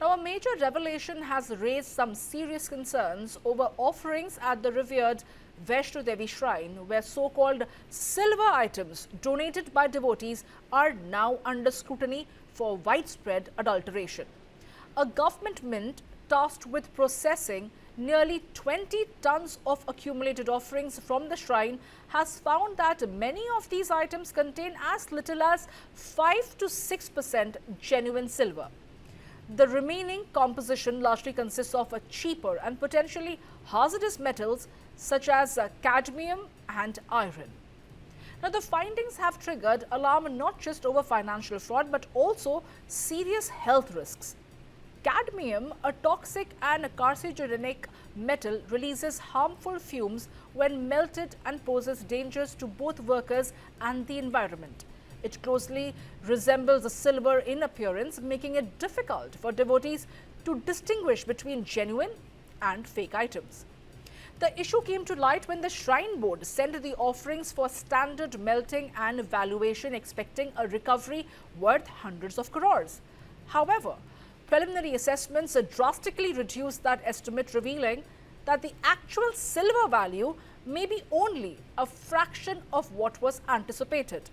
Now, a major revelation has raised some serious concerns over offerings at the revered Vaishno Devi shrine, where so-called silver items donated by devotees are now under scrutiny for widespread adulteration. A government mint tasked with processing nearly 20 tons of accumulated offerings from the shrine has found that many of these items contain as little as 5 to 6% genuine silver. The remaining composition largely consists of cheaper and potentially hazardous metals such as cadmium and iron. Now, the findings have triggered alarm not just over financial fraud but also serious health risks. Cadmium, a toxic and carcinogenic metal, releases harmful fumes when melted and poses dangers to both workers and the environment. It closely resembles silver in appearance, making it difficult for devotees to distinguish between genuine and fake items. The issue came to light when the Shrine Board sent the offerings for standard melting and evaluation, expecting a recovery worth hundreds of crores. However, preliminary assessments drastically reduced that estimate, revealing that the actual silver value may be only a fraction of what was anticipated.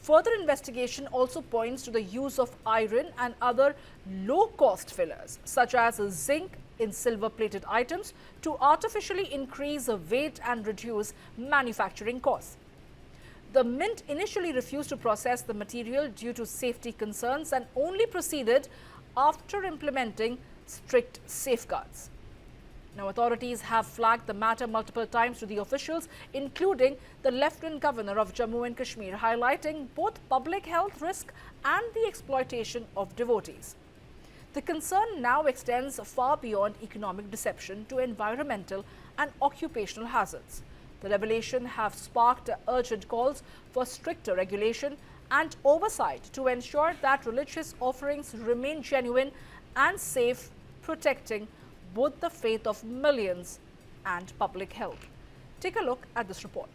Further investigation also points to the use of iron and other low-cost fillers, such as zinc in silver-plated items, to artificially increase the weight and reduce manufacturing costs. The mint initially refused to process the material due to safety concerns and only proceeded after implementing strict safeguards. Now, authorities have flagged the matter multiple times to the officials, including the Lieutenant Governor of Jammu and Kashmir, highlighting both public health risk and the exploitation of devotees. The concern now extends far beyond economic deception to environmental and occupational hazards. The revelation have sparked urgent calls for stricter regulation and oversight to ensure that religious offerings remain genuine and safe, protecting both the faith of millions and public health. Take a look at this report.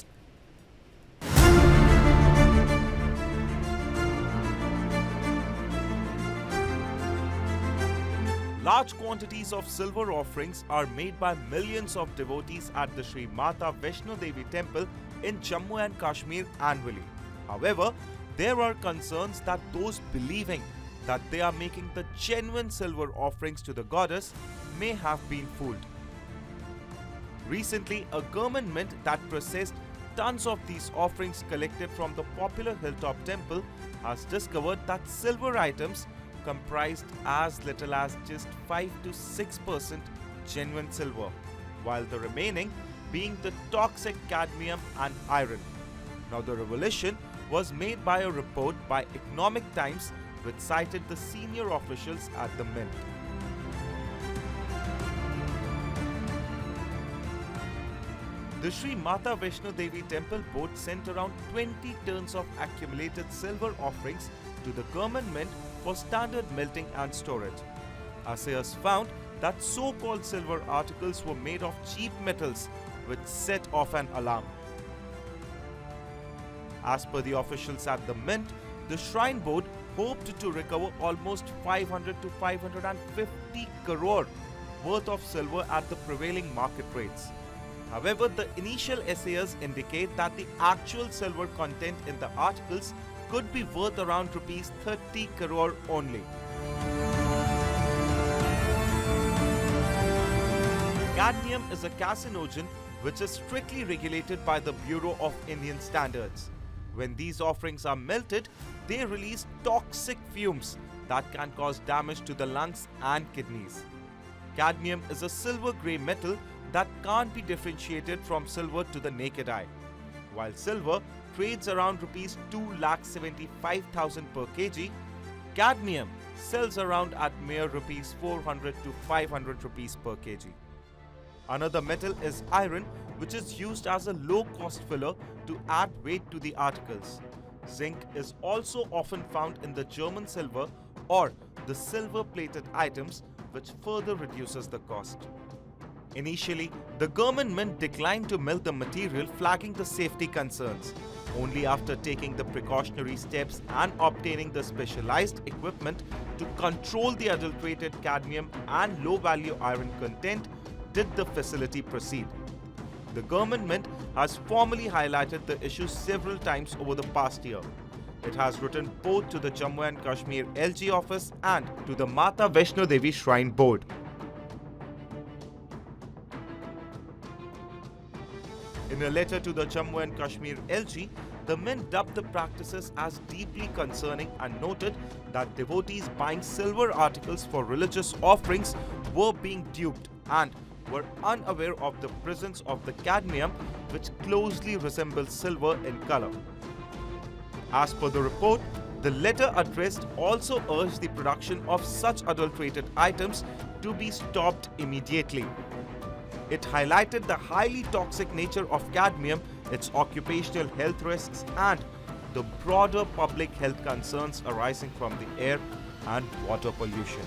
Large quantities of silver offerings are made by millions of devotees at the Sri Mata Vaishno Devi temple in Jammu and Kashmir annually. However, there are concerns that those believing that they are making the genuine silver offerings to the goddess may have been fooled. Recently, a government mint that processed tons of these offerings collected from the popular hilltop temple has discovered that silver items comprised as little as just 5 to 6% genuine silver, while the remaining being the toxic cadmium and iron. Now, the revelation was made by a report by Economic Times, which cited the senior officials at the mint. The Sri Mata Vaishno Devi temple board sent around 20 tons of accumulated silver offerings to the government mint for standard melting and storage. Assayers found that so-called silver articles were made of cheap metals, which set off an alarm. As per the officials at the mint, the Shrine Board hoped to recover almost 500 to 550 crore worth of silver at the prevailing market rates. However, the initial assayers indicate that the actual silver content in the articles could be worth around rupees 30 crore only. Cadmium is a carcinogen which is strictly regulated by the Bureau of Indian Standards. When these offerings are melted, they release toxic fumes that can cause damage to the lungs and kidneys. Cadmium is a silver-grey metal that can't be differentiated from silver to the naked eye. While silver trades around rupees 2,75,000 per kg, cadmium sells around at mere rupees 400 to 500 rupees per kg. Another metal is iron, which is used as a low-cost filler to add weight to the articles. Zinc is also often found in the German silver or the silver-plated items, which further reduces the cost. Initially, the government mint declined to melt the material, flagging the safety concerns. Only after taking the precautionary steps and obtaining the specialized equipment, to control the adulterated cadmium and low-value iron content did the facility proceed. The government has formally highlighted the issue several times over the past year. It has written both to the Jammu and Kashmir LG office and to the Mata Vaishno Devi Shrine Board. In a letter to the Jammu and Kashmir LG, the men dubbed the practices as deeply concerning and noted that devotees buying silver articles for religious offerings were being duped and were unaware of the presence of the cadmium, which closely resembles silver in color. As per the report, the letter addressed also urged the production of such adulterated items to be stopped immediately. It highlighted the highly toxic nature of cadmium, its occupational health risks, and the broader public health concerns arising from the air and water pollution.